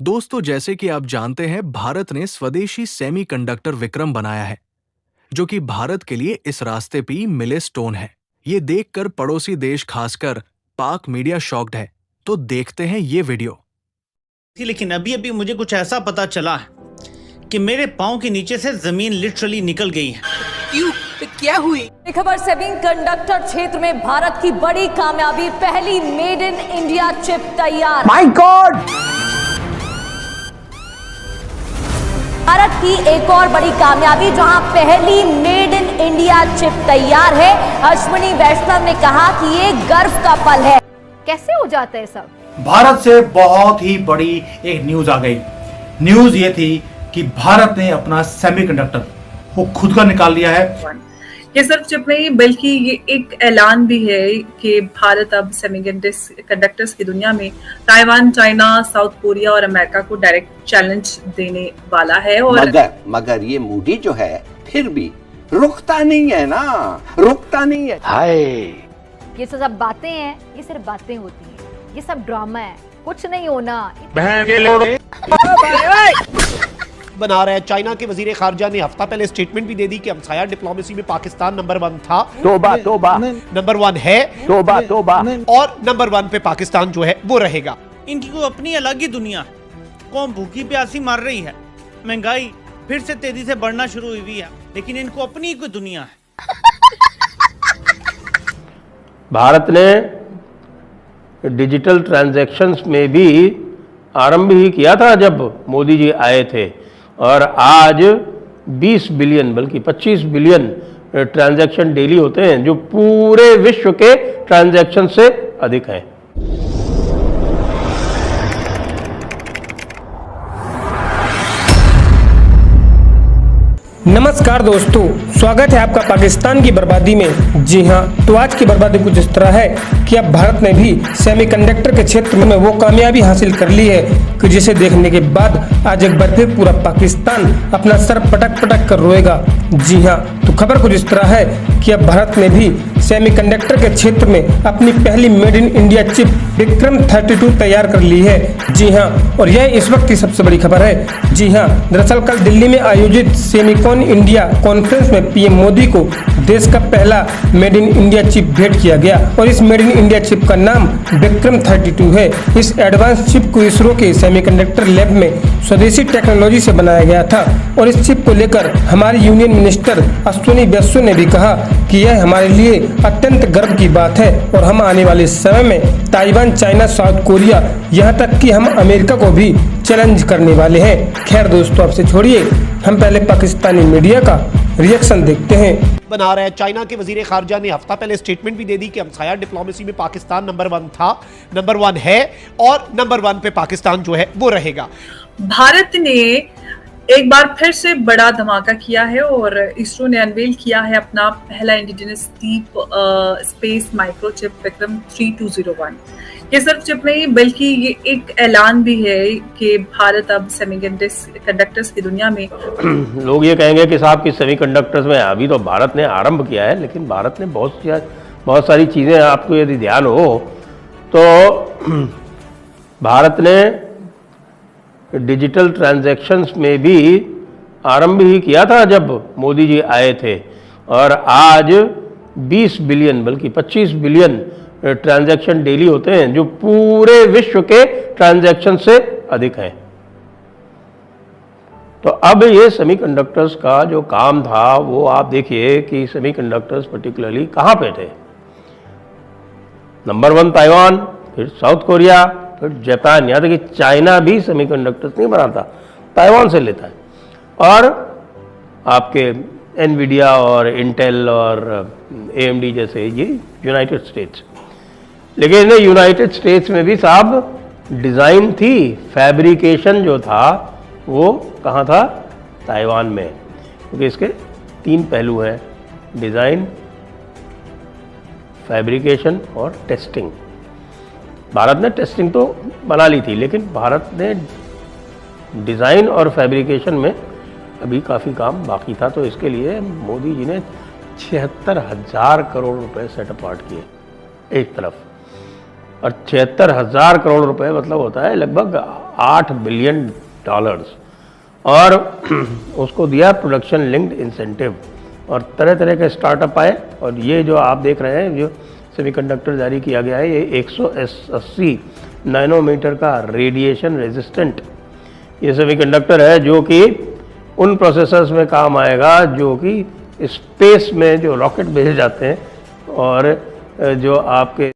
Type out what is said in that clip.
दोस्तों, जैसे कि आप जानते हैं, भारत ने स्वदेशी सेमीकंडक्टर विक्रम बनाया है, जो कि भारत के लिए इस रास्ते पे मिले स्टोन है। ये देखकर पड़ोसी देश, खासकर पाक मीडिया शॉक्ड है। तो देखते हैं ये वीडियो। लेकिन अभी अभी मुझे कुछ ऐसा पता चला है कि मेरे पाँव के नीचे से जमीन लिटरली निकल गई है। क्यों? क्या हुई? खबर सेमीकंडक्टर क्षेत्र में भारत की बड़ी कामयाबी, पहली मेड इन इंडिया चिप तैयार। My God! भारत की एक और बड़ी कामयाबी, जहां पहली मेड इन इंडिया चिप तैयार है। अश्विनी वैष्णव ने कहा कि ये गर्व का पल है। कैसे हो जाता है सब? भारत से बहुत ही बड़ी एक न्यूज आ गई। न्यूज ये थी कि भारत ने अपना सेमीकंडक्टर वो खुद का निकाल लिया है। ये सिर्फ चिप नहीं बल्कि ये एक ऐलान भी है कि भारत अब सेमीकंडक्टर्स की दुनिया में ताइवान, चाइना, साउथ कोरिया और अमेरिका को डायरेक्ट चैलेंज देने वाला है। और मगर ये मूडी जो है फिर भी रुकता नहीं है ना, रुकता नहीं है। हाय, ये सब बातें हैं, ये सिर्फ बातें होती हैं, ये सब ड्रामा है, कुछ नहीं होना। बना रहा है। चाइना के वजीर खारजा ने हफ्ता पहले स्टेटमेंट भी दे दी कि हमसाया डिप्लोमेसी में पाकिस्तान नंबर 1 था। तोबा तोबा, नंबर 1 है। तोबा तोबा। और नंबर 1 पे पाकिस्तान जो है वो रहेगा। इनकी को अपनी अलग ही दुनिया है। कौम भूखी प्यासी मर रही है, महंगाई फिर से तेजी से बढ़ना शुरू हुई है, लेकिन इनको अपनी कोई दुनिया है। भारत ने डिजिटल ट्रांजैक्शंस में भी आरंभ ही किया था जब मोदी जी आए थे, और आज 20 बिलियन बल्कि 25 बिलियन ट्रांजैक्शन डेली होते हैं, जो पूरे विश्व के ट्रांजैक्शन से अधिक हैं। नमस्कार दोस्तों, स्वागत है आपका पाकिस्तान की बर्बादी में। जी हाँ, तो आज की बर्बादी कुछ इस तरह है कि अब भारत ने भी सेमीकंडक्टर के क्षेत्र में वो कामयाबी हासिल कर ली है कि जिसे देखने के बाद आज एक बार फिर पूरा पाकिस्तान अपना सर पटक पटक कर रोएगा। जी हाँ, तो खबर कुछ इस तरह है कि अब भारत ने भी सेमीकंडक्टर के क्षेत्र में अपनी पहली made in India chip Vikram 32 तैयार कर ली है। जी हाँ, और यह इस वक्त की सबसे बड़ी खबर है। जी हाँ, दरअसल कल दिल्ली में आयोजित सेमीकॉन इंडिया कॉन्फ्रेंस में पीएम मोदी को देश का पहला मेड इन इंडिया चिप भेंट किया गया, और इस मेड इन इंडिया चिप का नाम विक्रम 32 है। इस एडवांस चिप को इसरो के सेमीकंडक्टर लैब में स्वदेशी टेक्नोलॉजी से बनाया गया था, और इस चिप को लेकर हमारे यूनियन मिनिस्टर अश्विनी वैष्णव ने भी कहा कि यह हमारे लिए अत्यंत गर्व की बात है, और हम आने वाले समय में ताइवान, चाइना, साउथ कोरिया, यहाँ तक कि हम अमेरिका को भी चैलेंज करने वाले हैं। खैर दोस्तों, आपसे छोड़िए, हम पहले पाकिस्तानी मीडिया का रिएक्शन देखते हैं। बना रहा है। चाइना के वजीर खारजा ने हफ्ता पहले स्टेटमेंट भी दे दी कि हमसाया डिप्लोमेसी में पाकिस्तान नंबर 1 था, नंबर 1 है, और नंबर 1 पे पाकिस्तान जो है वो रहेगा। भारत ने एक बार फिर से बड़ा धमाका किया है और इसरो ने अनवेल किया है अपना पहला indigenous deep space microchip Vikram 3201। ये सिर्फ चिप नहीं बल्कि ये एक ऐलान भी है कि भारत अब सेमीकंडक्टर्स की दुनिया में लोग ये कहेंगे कि साहब कि सेमीकंडक्टर्स में अभी तो भारत ने आरंभ किया है, लेकिन भारत ने बहुत सारी चीज़ें, आपको यदि ध्यान हो तो भारत ने डिजिटल ट्रांजैक्शंस में भी आरंभ ही किया था जब मोदी जी आए थे, और आज 20 बिलियन बल्कि 25 बिलियन ट्रांजैक्शन डेली होते हैं, जो पूरे विश्व के ट्रांजैक्शन से अधिक हैं। तो अब ये सेमीकंडक्टर्स का जो काम था वो आप देखिए कि सेमीकंडक्टर्स पर्टिकुलरली कहाँ पे थे। नंबर 1 ताइवान, फिर साउथ कोरिया, फिर जापान, यहाँ तक कि चाइना भी सेमीकंडक्टर्स नहीं बनाता, ताइवान से लेता है। और आपके एनवीडिया और इंटेल और एएमडी जैसे ये यूनाइटेड स्टेट्स। लेकिन यूनाइटेड स्टेट्स में भी साहब डिज़ाइन थी, फैब्रिकेशन जो था वो कहाँ था? ताइवान में, क्योंकि इसके 3 पहलू हैं: डिज़ाइन, फैब्रिकेशन और टेस्टिंग। भारत ने टेस्टिंग तो बना ली थी, लेकिन भारत ने डिज़ाइन और फैब्रिकेशन में अभी काफ़ी काम बाकी था। तो इसके लिए मोदी जी ने 76,000 करोड़ रुपए सेट अपार्ट किए एक तरफ, और 76,000 करोड़ रुपए मतलब होता है लगभग $8 बिलियन और उसको दिया प्रोडक्शन लिंक्ड इंसेंटिव, और तरह तरह के स्टार्टअप आए। और ये जो आप देख रहे हैं जो सेमीकंडक्टर जारी किया गया है, ये 180 नैनोमीटर का रेडिएशन रेजिस्टेंट ये सेमीकंडक्टर है, जो कि उन प्रोसेसर्स में काम आएगा जो कि स्पेस में जो रॉकेट भेजे जाते हैं और जो आपके